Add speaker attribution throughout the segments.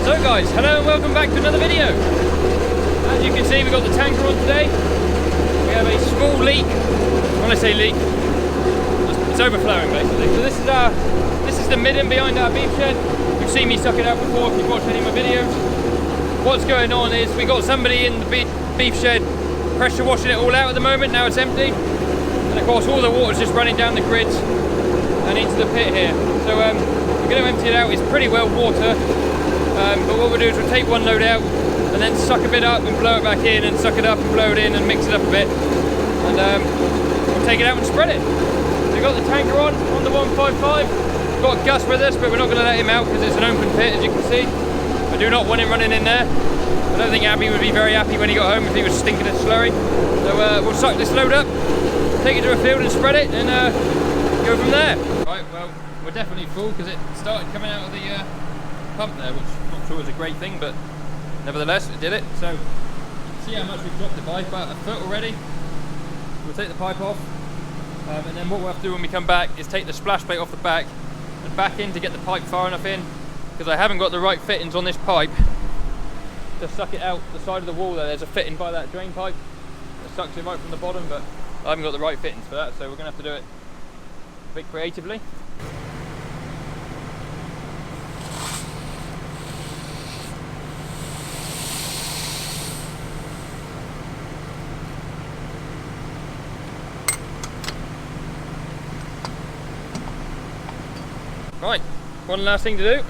Speaker 1: So guys, hello and welcome back to another video. As you can see, we've got the tanker on today. We have a small leak. When I say leak, it's overflowing basically. So this is the midden behind our beef shed. You've seen me suck it out before if you've watched any of my videos. What's going on is we got somebody in the beef shed pressure washing it all out at the moment. Now it's empty. And of course all the water's just running down the grids and into the pit here. So we're going to empty it out. It's pretty well water. But what we'll do is we'll take one load out and then suck a bit up and blow it back in and suck it up and blow it in and mix it up a bit. And we'll take it out and spread it. So we've got the tanker on the 155. We've got Gus with us, but we're not going to let him out because it's an open pit, as you can see. I do not want him running in there. I don't think Abby would be very happy when he got home if he was stinking of slurry. So we'll suck this load up, take it to a field and spread it, and go from there. Right, well, we're definitely full because it started coming out of the pump there, which I'm not sure was a great thing, but nevertheless, it did it. So, see how much we've dropped it by, about a foot already. We'll take the pipe off, and then what we'll have to do when we come back is take the splash plate off the back and back in to get the pipe far enough in, because I haven't got the right fittings on this pipe to suck it out the side of the wall there. There's a fitting by that drain pipe that sucks it right from the bottom, but I haven't got the right fittings for that, so we're going to have to do it a bit creatively. Right, one last thing to do.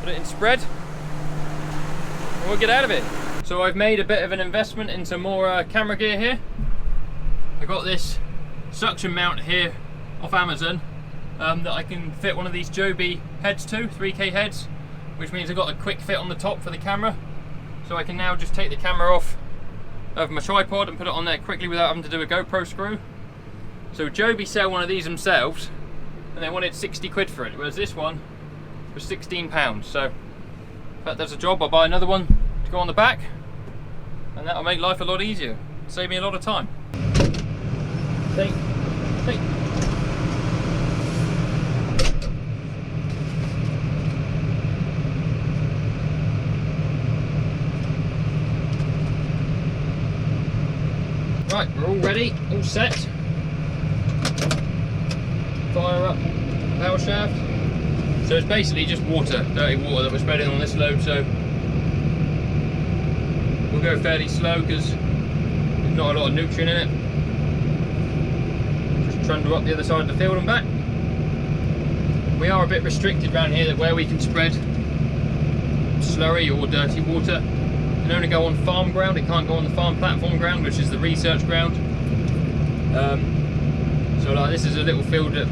Speaker 1: Put it in spread and we'll get out of it. So I've made a bit of an investment into more camera gear here. I got this suction mount here off Amazon that I can fit one of these Joby heads to, 3K heads, which means I've got a quick fit on the top for the camera. So I can now just take the camera off of my tripod and put it on there quickly without having to do a GoPro screw. So Joby sell one of these themselves and they wanted 60 quid for it, whereas this one was £16. So if that does the job, I'll buy another one to go on the back, and that'll make life a lot easier, save me a lot of time. Take. Right, we're all ready, all set. Fire up power shaft. So it's basically just water, dirty water that we're spreading on this load, so we'll go fairly slow because there's not a lot of nutrient in it. Just trundle up the other side of the field and back. We are a bit restricted around here that where we can spread slurry or dirty water, it can only go on farm ground, it can't go on the farm platform ground, which is the research ground. So like this is a little field that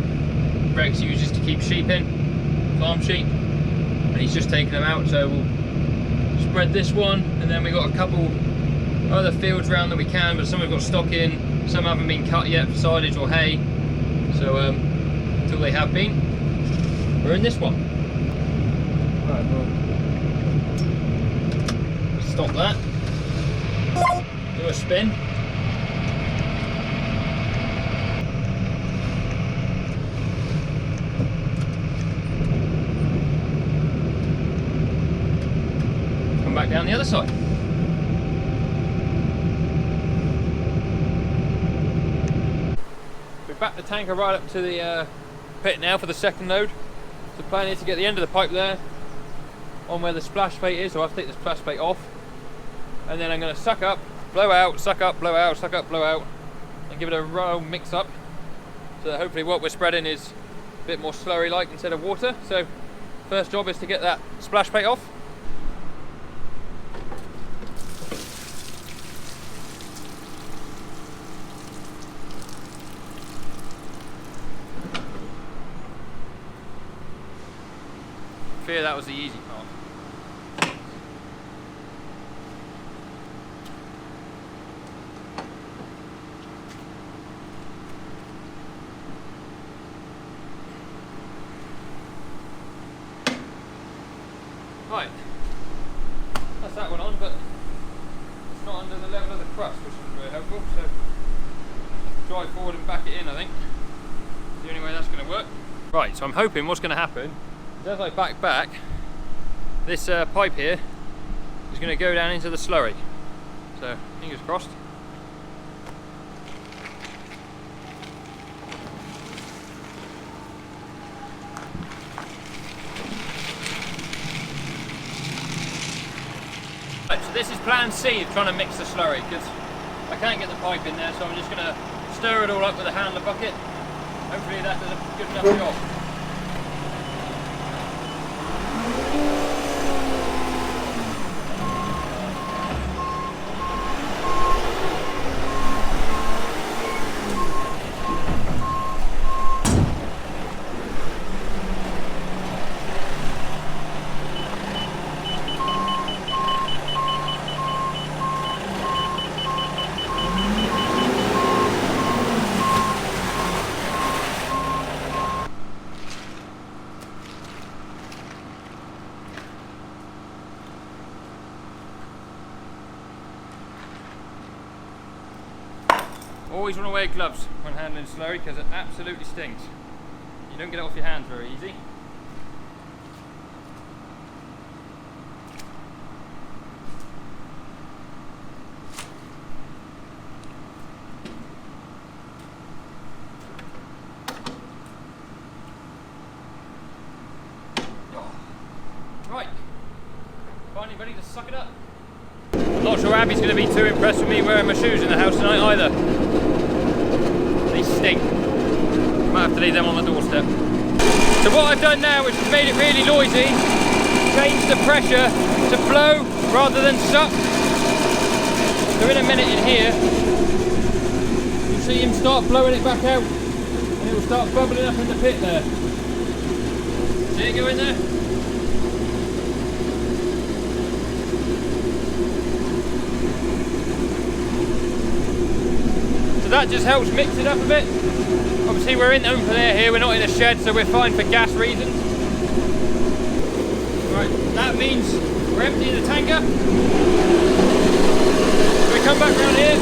Speaker 1: Rex uses to keep sheep in, farm sheep, and he's just taking them out, so we'll spread this one, and then we've got a couple other fields around that we can, but some have got stock in, some haven't been cut yet for silage or hay, so until they have been, we're in this one. Right, we'll stop that, do a spin. Back down the other side. We've backed the tanker right up to the pit now for the second load. The plan is to get the end of the pipe there on where the splash plate is, so I have to take the splash plate off, and then I'm going to suck up, blow out, suck up, blow out, suck up, blow out, and give it a roll mix up, so that hopefully what we're spreading is a bit more slurry like instead of water. So first job is to get that splash plate off. That was the easy part. Right, that's that one on, but it's not under the level of the crust, which is very helpful, so drive forward and back it in, I think. The only way that's going to work. Right, so I'm hoping what's going to happen is as I back, this pipe here is going to go down into the slurry. So, fingers crossed. Right, so this is plan C of trying to mix the slurry, because I can't get the pipe in there, so I'm just going to stir it all up with a handler bucket. Hopefully that does a good enough job. Always want to wear gloves when handling slurry because it absolutely stinks. You don't get it off your hands very easy. Right, finally ready to suck it up. I'm not sure Abby's going to be too impressed with me wearing my shoes in the house tonight either. They stink. Might have to leave them on the doorstep. So what I've done now is made it really noisy, changed the pressure to flow rather than suck. So in a minute in here, you'll see him start blowing it back out and it will start bubbling up in the pit there. See it go in there? That just helps mix it up a bit. Obviously we're in open air here, we're not in a shed, so we're fine for gas reasons. Right, that means we're emptying the tanker. So we come back around here,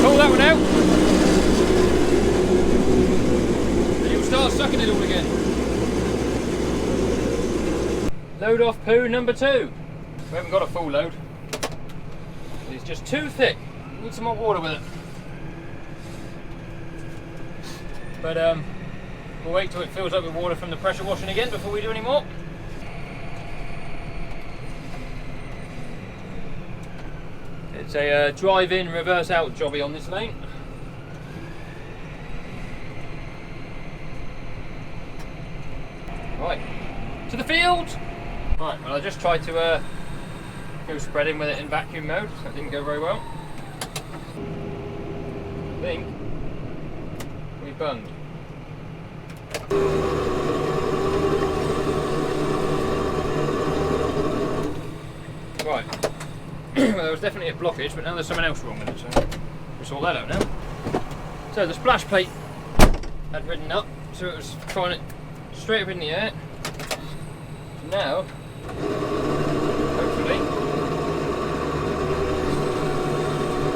Speaker 1: pull that one out, and you'll start sucking it all again. Load off poo number 2. We haven't got a full load. It's just too thick. Need some more water with it. But we'll wait till it fills up with water from the pressure washing again before we do any more. It's a drive-in, reverse-out Joby on this lane. Right, to the field! Right, well I just tried to go spreading with it in vacuum mode. That didn't go very well. I think we bunged. Right. Well, there was definitely a blockage, but now there's something else wrong with it, so we'll sort that out now. So the splash plate had ridden up, so it was trying it straight up in the air. So now, hopefully,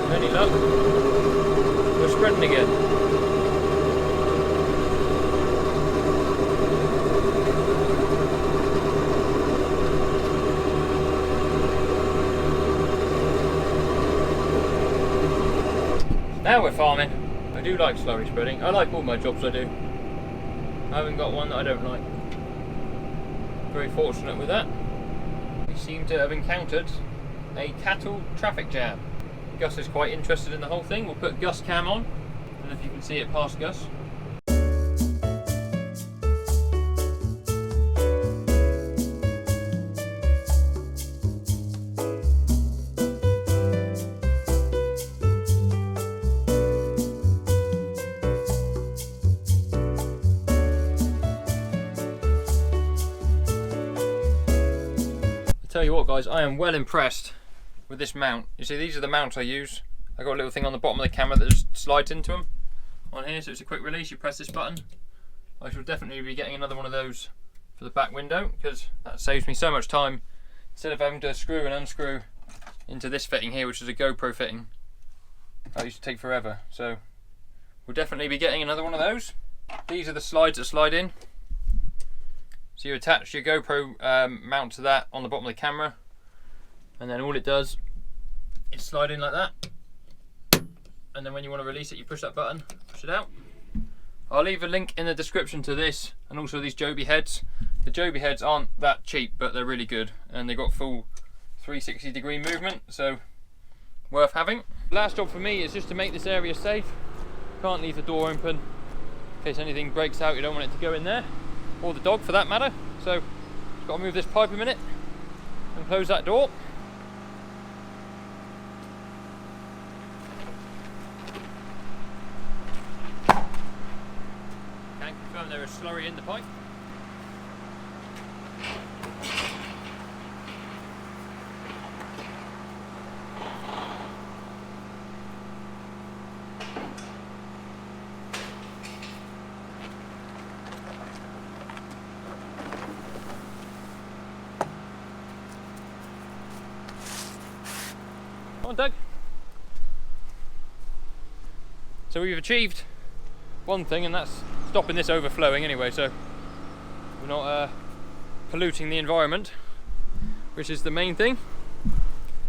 Speaker 1: with any luck, we're spreading again. Now we're farming. I do like slurry spreading. I like all my jobs I do. I haven't got one that I don't like. Very fortunate with that. We seem to have encountered a cattle traffic jam. Gus is quite interested in the whole thing. We'll put Gus cam on. I don't know if you can see it past Gus. Tell you what guys, I am well impressed with this mount. You see, these are the mounts I use. I got a little thing on the bottom of the camera that just slides into them on here, so it's a quick release. You press this button. I shall definitely be getting another one of those for the back window, because that saves me so much time instead of having to screw and unscrew into this fitting here, which is a GoPro fitting. That used to take forever, so we'll definitely be getting another one of those. these are the slides that slide in. So you attach your GoPro mount to that on the bottom of the camera, and then all it does is slide in like that. And then when you want to release it, you push that button, push it out. I'll leave a link in the description to this and also these Joby heads. The Joby heads aren't that cheap, but they're really good, and they've got full 360-degree movement, so worth having. Last job for me is just to make this area safe. Can't leave the door open in case anything breaks out. You don't want it to go in there, or the dog for that matter. So just got to move this pipe a minute and close that door. Can confirm there is slurry in the pipe. Come on, Doug. So we've achieved one thing, and that's stopping this overflowing anyway, so we're not polluting the environment, which is the main thing.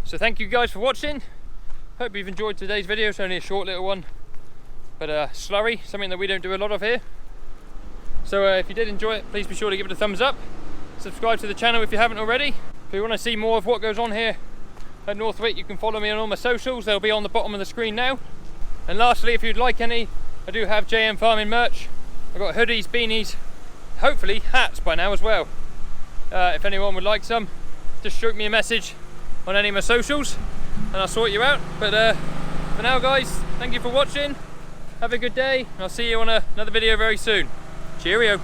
Speaker 1: So thank you guys for watching. Hope you've enjoyed today's video. It's only a short little one, but slurry, something that we don't do a lot of here. So if you did enjoy it, please be sure to give it a thumbs up. Subscribe to the channel if you haven't already. If you want to see more of what goes on here at Northwick, you can follow me on all my socials. They'll be on the bottom of the screen now. And lastly, if you'd like any, I do have JM Farming merch. I've got hoodies, beanies, hopefully hats by now as well. If anyone would like some, just shoot me a message on any of my socials and I'll sort you out. But for now guys, thank you for watching. Have a good day, and I'll see you on another video very soon. Cheerio.